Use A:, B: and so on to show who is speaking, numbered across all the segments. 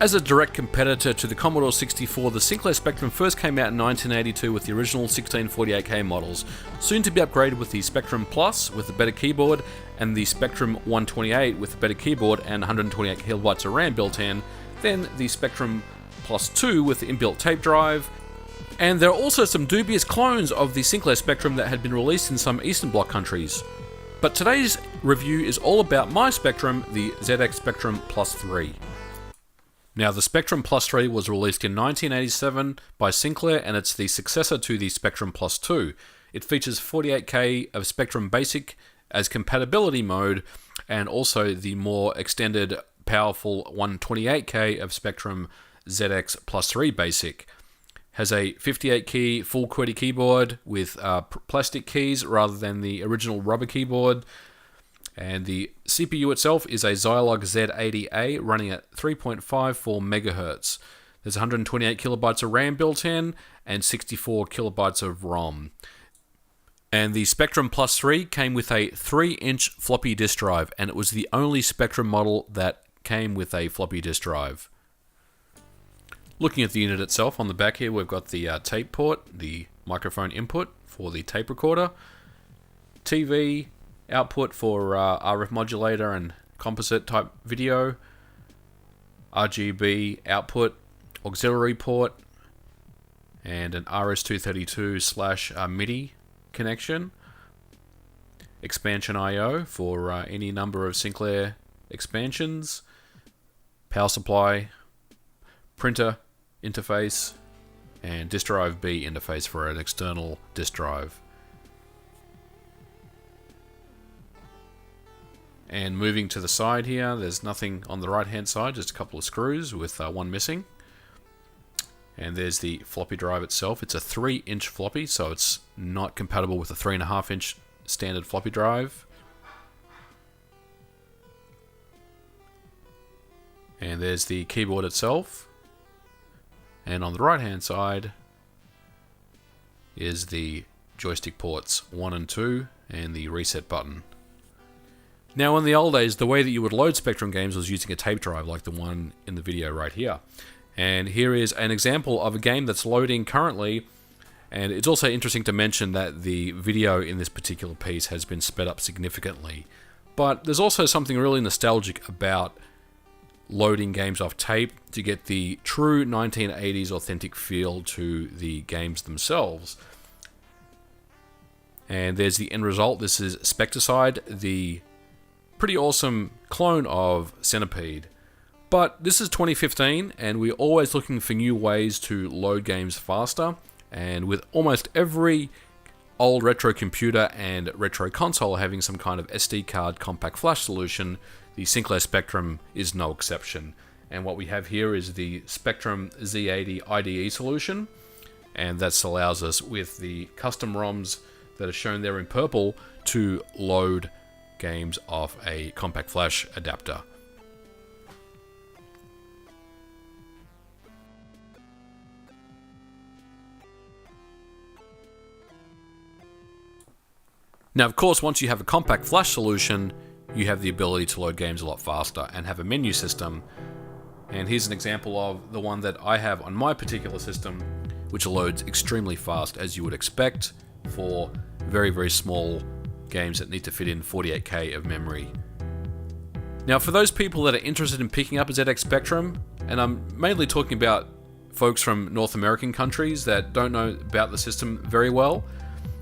A: As a direct competitor to the Commodore 64, the Sinclair Spectrum first came out in 1982 with the original 1648K models, soon to be upgraded with the Spectrum Plus with a better keyboard, and the Spectrum 128 with a better keyboard and 128 kilobytes of RAM built in, then the Spectrum Plus 2 with the inbuilt tape drive, and there are also some dubious clones of the Sinclair Spectrum that had been released in some Eastern Bloc countries. But today's review is all about my Spectrum, the ZX Spectrum Plus 3. Now, the Spectrum Plus 3 was released in 1987 by Sinclair, and it's the successor to the Spectrum Plus 2. It features 48K of Spectrum Basic as compatibility mode, and also the more extended, powerful 128K of Spectrum ZX Plus 3 Basic. Has a 58-key full QWERTY keyboard with plastic keys rather than the original rubber keyboard. And the CPU itself is a Zilog Z80A running at 3.54 MHz. There's 128 kilobytes of RAM built in and 64 kilobytes of ROM. And the Spectrum Plus 3 came with a 3-inch floppy disk drive, and it was the only Spectrum model that came with a floppy disk drive. Looking at the unit itself, on the back here we've got the tape port, the microphone input for the tape recorder, TV output for RF modulator and composite type video, RGB output, auxiliary port, and an RS-232/MIDI connection, expansion I/O for any number of Sinclair expansions, power supply, printer interface, and disk drive B interface for an external disk drive. And moving to the side here, there's nothing on the right hand side, just a couple of screws with one missing. And there's the floppy drive itself. It's a 3-inch floppy, so it's not compatible with a 3.5-inch standard floppy drive. And there's the keyboard itself. And on the right hand side is the joystick ports 1 and 2 and the reset button. Now, in the old days, the way that you would load Spectrum games was using a tape drive like the one in the video right here. And here is an example of a game that's loading currently, and it's also interesting to mention that the video in this particular piece has been sped up significantly. But there's also something really nostalgic about loading games off tape to get the true 1980s authentic feel to the games themselves. And there's the end result. This is Specticide, the pretty awesome clone of Centipede. But this is 2015, and we're always looking for new ways to load games faster, and with almost every old retro computer and retro console having some kind of SD card compact flash solution, the Sinclair Spectrum is no exception. And what we have here is the Spectrum Z80 IDE solution, and that allows us with the custom ROMs that are shown there in purple to load games off a compact flash adapter. Now, of course, once you have a compact flash solution, you have the ability to load games a lot faster and have a menu system. And here's an example of the one that I have on my particular system, which loads extremely fast, as you would expect for very, very small games that need to fit in 48K of memory. Now, for those people that are interested in picking up a ZX Spectrum, and I'm mainly talking about folks from North American countries that don't know about the system very well,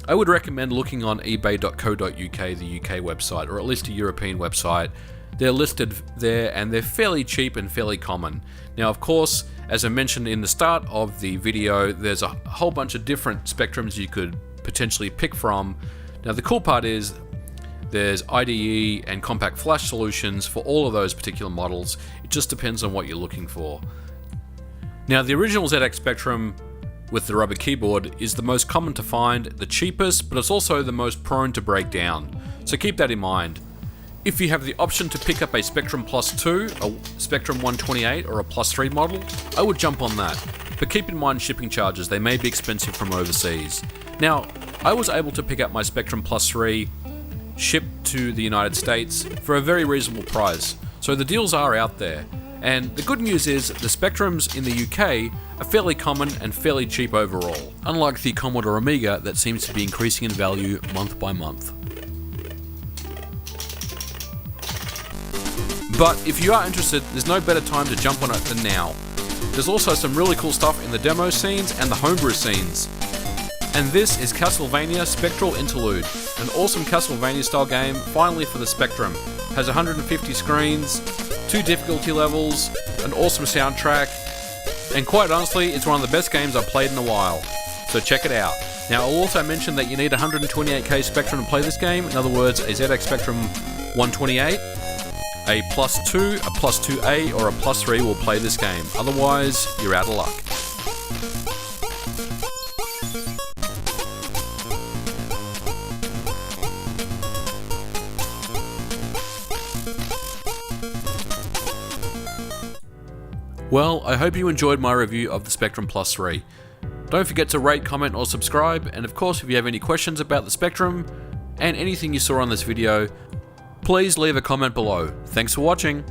A: I would recommend looking on ebay.co.uk, the UK website, or at least a European website. They're listed there, and they're fairly cheap and fairly common. Now, of course, as I mentioned in the start of the video, there's a whole bunch of different Spectrums you could potentially pick from. Now, the cool part is there's IDE and compact flash solutions for all of those particular models. It just depends on what you're looking for. Now, the original ZX Spectrum with the rubber keyboard is the most common to find, the cheapest, but it's also the most prone to break down. So keep that in mind. If you have the option to pick up a Spectrum Plus 2, a Spectrum 128, or a Plus 3 model, I would jump on that. But keep in mind shipping charges, they may be expensive from overseas. Now, I was able to pick up my Spectrum Plus 3 shipped to the United States for a very reasonable price. So the deals are out there. And the good news is the Spectrums in the UK are fairly common and fairly cheap overall, unlike the Commodore Amiga that seems to be increasing in value month by month. But if you are interested, there's no better time to jump on it than now. There's also some really cool stuff in the demo scenes and the homebrew scenes. And this is Castlevania Spectral Interlude, an awesome Castlevania style game finally for the Spectrum. Has 150 screens, 2 difficulty levels, an awesome soundtrack, and quite honestly, it's one of the best games I've played in a while. So check it out. Now I'll also mention that you need 128K Spectrum to play this game, in other words a ZX Spectrum 128. A +2, a +2A, or a +3 will play this game. Otherwise, you're out of luck. Well, I hope you enjoyed my review of the Spectrum Plus 3. Don't forget to rate, comment, or subscribe, and of course if you have any questions about the Spectrum and anything you saw on this video, please leave a comment below. Thanks for watching.